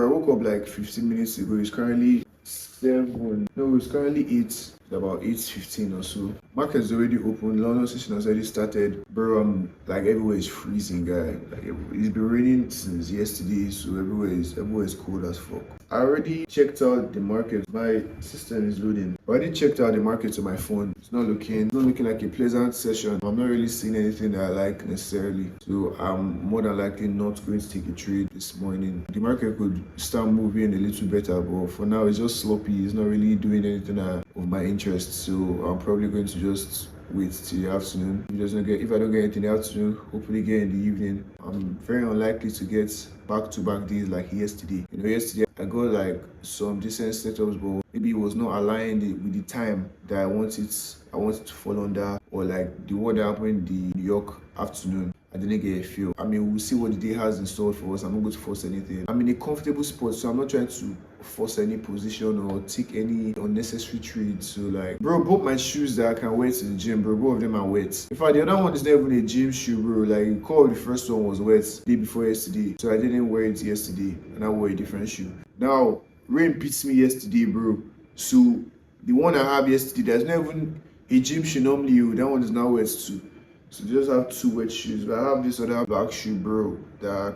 bro, I woke up like 15 minutes ago. It's currently 7. No, it's currently 8. It's about 8:15 or so. Market's already open. London session has already started. Bro, like everywhere is freezing, guy. Like it's been raining since yesterday, so everywhere is cold as fuck. I already checked out the market. My system is loading. I already checked out the market on my phone. It's not looking like a pleasant session. I'm not really seeing anything that I like necessarily. So I'm more than likely not going to take a trade this morning. The market could start moving a little better, but for now it's just sloppy. It's not really doing anything of my interest. So I'm probably going to just wait till the afternoon. If I don't get anything in the afternoon, hopefully get in the evening. I'm very unlikely to get back-to-back days like yesterday. Yesterday I got like some decent setups, but maybe it was not aligned with the time that I wanted to fall under, or like the one that happened in the New York afternoon. I didn't get a feel. I mean, we'll see what the day has in store for us. I'm not going to force anything. I'm in a comfortable spot, so I'm not trying to force any position or take any unnecessary trades. So like, bro, both my shoes that I can wear to the gym, bro, both of them are wet. In fact, the other one is not even a gym shoe, bro. Like, the first one was wet the day before yesterday, so I didn't wear it yesterday, and I wore a different shoe. Now, rain beats me yesterday, bro. So the one I have yesterday, there's not even a gym shoe normally. That one is now wet too. So just have 2 wet shoes. But I have this other black shoe, bro, that I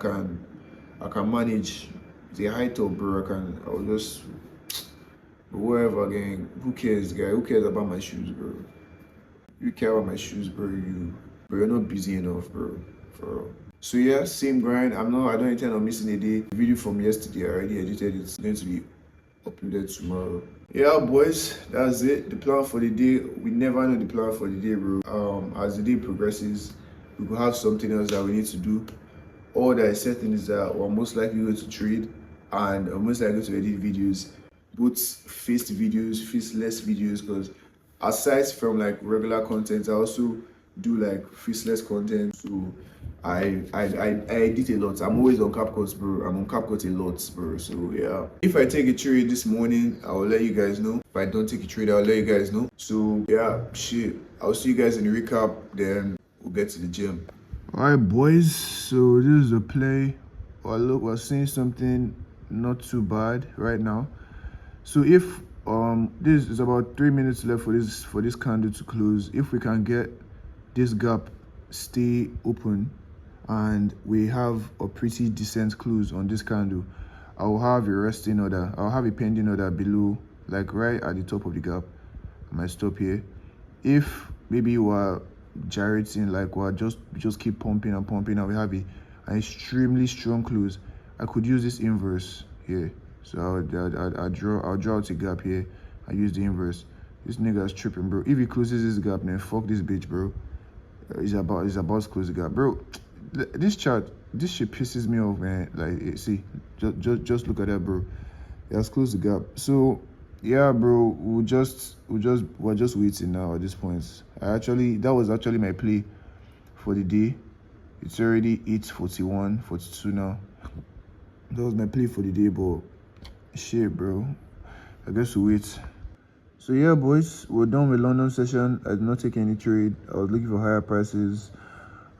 can manage. It's a high top, bro. I'll just whatever, gang. Who cares, guy? Who cares about my shoes, bro? You care about my shoes, bro. You're not busy enough, bro. For real. So yeah, same grind. I don't intend on missing a day. The video from yesterday, I already edited it. It's going to be uploaded tomorrow. Yeah, boys, that's it. The plan for the day. We never know the plan for the day, bro. As the day progresses, we will have something else that we need to do. All that is certain is that we're most likely going to trade, and we're most likely to edit videos, both faced videos, faceless videos, because aside from like regular content, I also do like faceless content. So I edit a lot. I'm always on CapCut, bro. I'm on CapCut a lot, bro. So yeah, if I take a trade this morning, I will let you guys know. If I don't take a trade, I'll let you guys know. So yeah, shit, I'll see you guys in the recap, then we'll get to the gym. All right, boys, so this is the play. Well, look, we're seeing something not too bad right now. So if this is about 3 minutes left for this candle to close, if we can get this gap stay open and we have a pretty decent close on this candle, I'll have a resting order. I'll have a pending order below, like right at the top of the gap. I might stop here. If maybe you are gyrating, like we're just keep pumping and we have an extremely strong close, I could use this inverse here. So I'll draw out a gap here. I use the inverse. This nigga's tripping, bro. If he closes this gap, then fuck this bitch, bro. He's about to close the gap, bro. This chart, this shit pisses me off, man. Like, see, just look at that, bro. It has closed the gap. So yeah, bro, we're just waiting now at this point. That was actually my play for the day. It's already 8:41, 42 now. That was my play for the day, but shit, bro, I guess we'll wait. So yeah, boys, we're done with London session. I did not take any trade. I was looking for higher prices.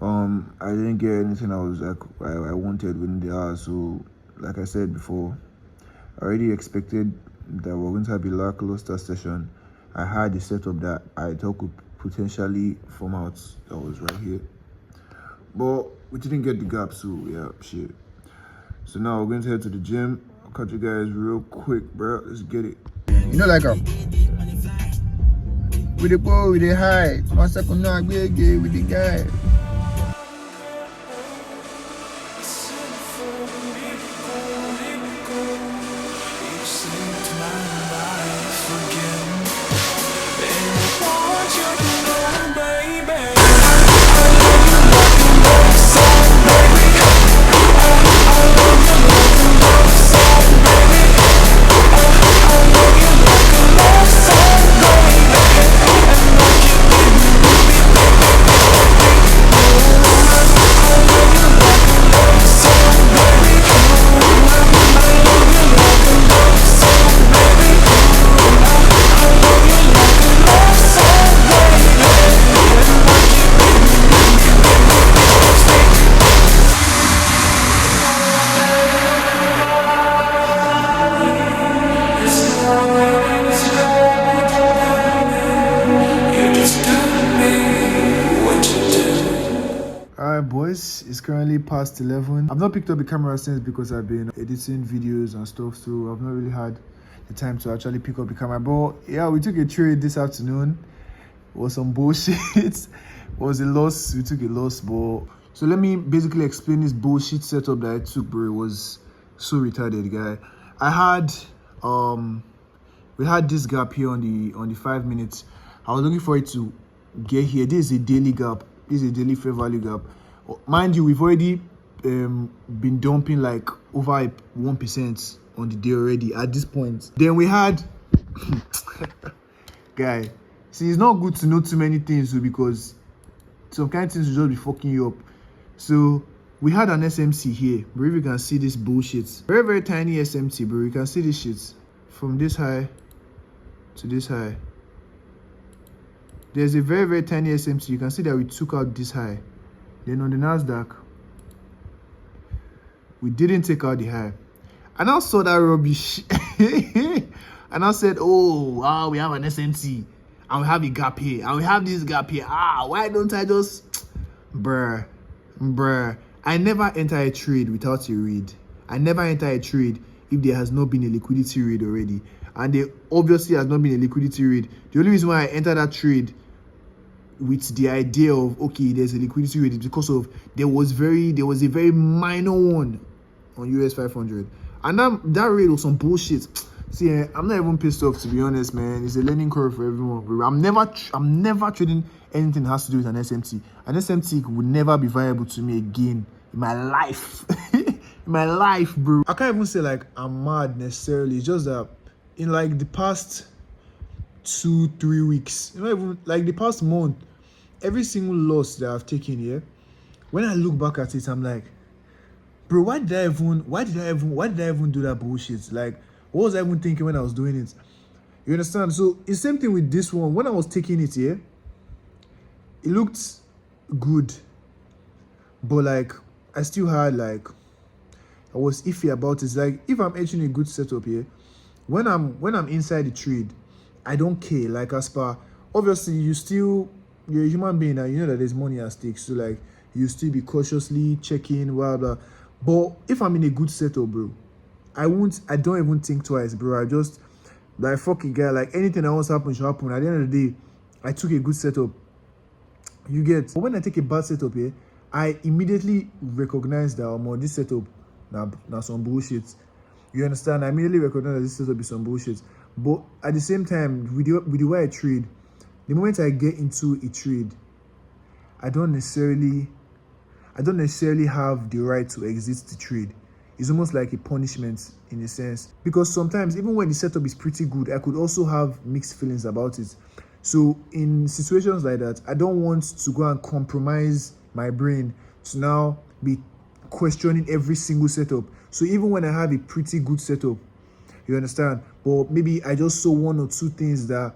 I didn't get anything I wanted within the hour. So like I said before, I already expected that we're going to have a lackluster session. I had a setup that I thought could potentially form out. That was right here, but we didn't get the gap. So yeah, shit. So now we're going to head to the gym. I'll catch you guys real quick, bro. Let's get it. You know, like with the boy, with the high. My second now, with the guy. It's currently past 11. I've not picked up the camera since because I've been editing videos and stuff, so I've not really had the time to actually pick up the camera. But yeah, we took a trade this afternoon. It was some bullshit. It was a loss. We took a loss, but so let me basically explain this bullshit setup that I took, bro. It was so retarded, guy. I had we had this gap here on the 5 minutes. I was looking for it to get here. This is a daily gap. This is a daily fair value gap. Mind you, we've already been dumping like over 1% on the day already at this point. Then we had guy, see, it's not good to know too many things because some kind of things will just be fucking you up. So we had an SMC here, bro. If you can see this bullshit, very tiny SMT, bro. You can see this shit from this high to this high. There's a very tiny SMT. You can see that we took out this high. Then on the Nasdaq, we didn't take out the high. And I saw that rubbish. And I said, oh, wow, we have an SMT. And we have a gap here. And we have this gap here. Why don't I just... Bruh. I never enter a trade without a read. I never enter a trade if there has not been a liquidity read already. And there obviously has not been a liquidity read. The only reason why I entered that trade with the idea of, okay, there's a liquidity read is because of there was a very minor one on US 500. And that rate was some bullshit. See, I'm not even pissed off, to be honest, man. It's a learning curve for everyone. I'm never trading anything that has to do with an SMT. An SMT would never be viable to me again in my life. In my life, bro. I can't even say like I'm mad necessarily. It's just that in like the past 2-3 weeks, not even like the past month, every single loss that I've taken here, when I look back at it, I'm like, bro, why did I even do that bullshit? Like, what was I even thinking when I was doing it? You understand? So it's the same thing with this one. When I was taking it here, it looked good, but like I still had like, I was iffy about it. Like if I'm entering a good setup here, when I'm inside the trade, I don't care. Like as per, obviously you're a human being and you know that there's money at stake. So like you still be cautiously checking, blah blah. But if I'm in a good setup, bro, I don't even think twice, bro. I just like fuck it, guy. Like anything that wants to happen should happen. At the end of the day, I took a good setup. You get. But when I take a bad setup here, I immediately recognize that this setup now some bullshit. You understand? I immediately recognize that this setup is some bullshit. But at the same time, with the way I trade, the moment I get into a trade, I don't necessarily have the right to exit the trade. It's almost like a punishment in a sense. Because sometimes, even when the setup is pretty good, I could also have mixed feelings about it. So in situations like that, I don't want to go and compromise my brain to now be questioning every single setup. So even when I have a pretty good setup, you understand? But maybe I just saw 1 or 2 things that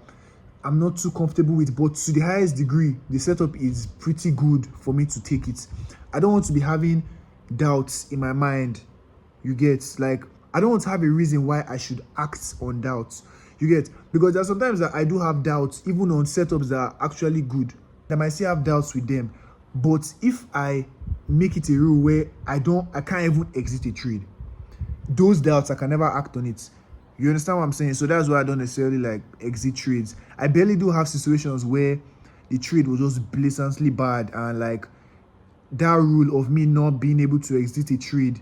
I'm not too comfortable with, but to the highest degree, the setup is pretty good for me to take it. I don't want to be having doubts in my mind. You get, like, I don't want to have a reason why I should act on doubts. You get, because there are sometimes that I do have doubts, even on setups that are actually good. I might still have doubts with them. But if I make it a rule where I can't even exit a trade, those doubts, I can never act on it. You understand what I'm saying? So that's why I don't necessarily like exit trades. I barely do have situations where the trade was just blatantly bad, and like that rule of me not being able to exit a trade,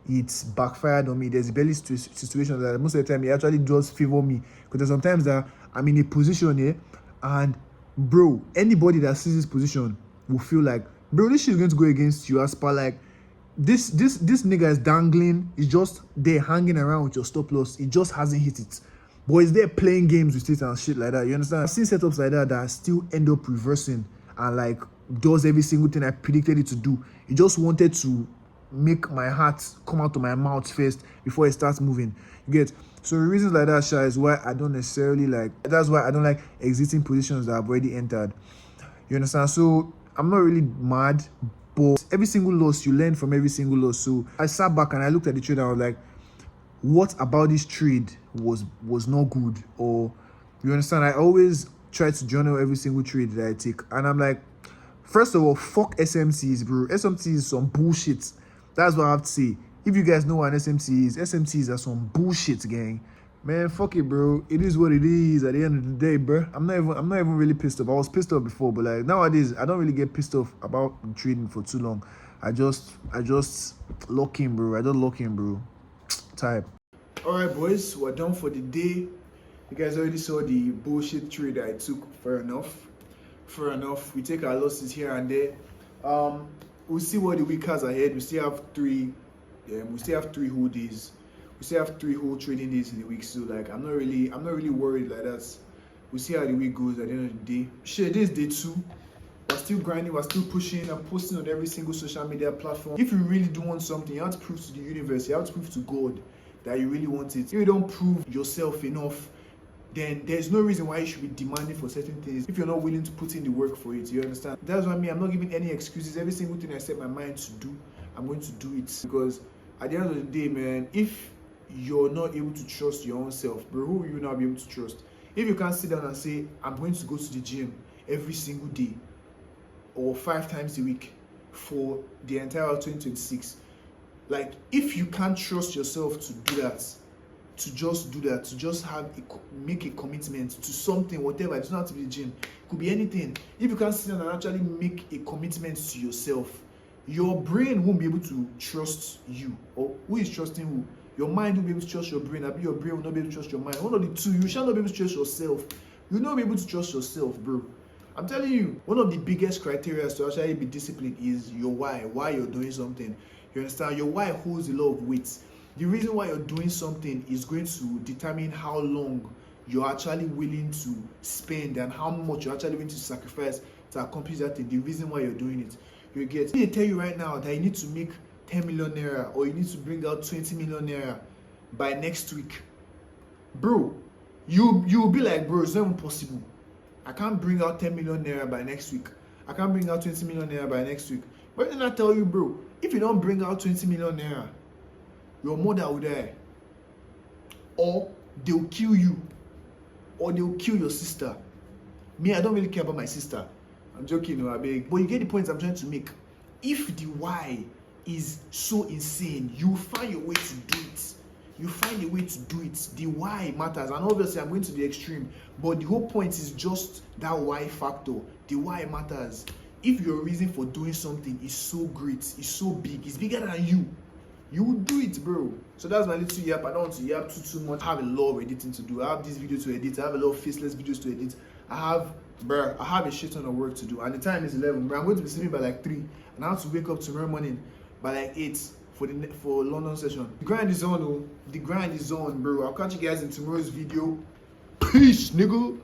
it's backfired on me. There's barely situations that most of the time it actually does favor me, because there's sometimes that I'm in a position here, and bro, anybody that sees this position will feel like, bro, this shit is going to go against you as per like this nigga is dangling. He's just there hanging around with your stop loss. He just hasn't hit it, but he's there playing games with it and shit like that. You understand? I've seen setups like that still end up reversing and like does every single thing I predicted it to do. It just wanted to make my heart come out of my mouth first before it starts moving. You get? So reasons like that, Sha, is why I don't necessarily like. That's why I don't like exiting positions that I've already entered. You understand? So I'm not really mad, but every single loss, you learn from every single loss. So I sat back and I looked at the trade and I was like, what about this trade was not good? Or, you understand? I always try to journal every single trade that I take. And I'm like, First of all, fuck SMCs, bro. SMCs is some bullshit. That's what I have to say. If you guys know what an SMC is, SMCs are some bullshit, gang. Man, fuck it, bro. It is what it is at the end of the day, bro. I'm not even really pissed off. I was pissed off before, but like nowadays, I don't really get pissed off about trading for too long. I just lock in, bro. I don't lock in, bro. Type. Alright, boys, we're done for the day. You guys already saw the bullshit trade I took. Fair enough. We take our losses here and there. We'll see what the week has ahead. We still have three whole days. We still have 3 whole trading days in the week. So like I'm not really worried like that. We'll see how the week goes at the end of the day. Shit, this is day 2. We're still grinding, we're still pushing. I'm posting on every single social media platform. If you really do want something, you have to prove to the universe, you have to prove to God that you really want it. If you don't prove yourself enough, then there's no reason why you should be demanding for certain things if you're not willing to put in the work for it. You understand? That's what I mean. I'm not giving any excuses. Every single thing I set my mind to do, I'm going to do it. Because at the end of the day, man, if you're not able to trust your own self, bro, who will you not be able to trust? If you can't sit down and say, I'm going to go to the gym every single day or 5 times a week for the entire 2026, like if you can't trust yourself to do that, to just make a commitment to something, whatever. It doesn't have to be the gym, it could be anything. If you can't sit down and actually make a commitment to yourself, your brain won't be able to trust you. Or who is trusting who? Your mind won't be able to trust your brain. Your brain will not be able to trust your mind. One of the two. You shall not be able to trust yourself. You'll not be able to trust yourself, bro. I'm telling you, one of the biggest criteria to actually be disciplined is your why you're doing something. You understand? Your why holds a lot of weight. The reason why you're doing something is going to determine how long you're actually willing to spend and how much you're actually willing to sacrifice to accomplish that thing. The reason why you're doing it. You get. They tell you right now that you need to make 10 million naira or you need to bring out 20 million naira by next week. Bro, you'll be like, bro, it's not even possible. I can't bring out 10 million naira by next week. I can't bring out 20 million naira by next week. But then I tell you, bro, if you don't bring out 20 million naira, your mother will die. Or they'll kill you. Or they'll kill your sister. Me, I don't really care about my sister. I'm joking, no, I beg. But you get the point I'm trying to make. If the why is so insane, you find your way to do it. You find a way to do it. The why matters. And obviously, I'm going to the extreme. But the whole point is just that why factor. The why matters. If your reason for doing something is so great, is so big, it's bigger than you, you will do it, bro. So that's my little yap. I don't want to yap too much. I have a lot of editing to do. I have this video to edit. I have a lot of faceless videos to edit. I have a shit ton of work to do. And the time is 11. Bro, I'm going to be sleeping by like 3. And I have to wake up tomorrow morning by like 8 for London session. The grind is on, oh. The grind is on, bro. I'll catch you guys in tomorrow's video. Peace, nigga.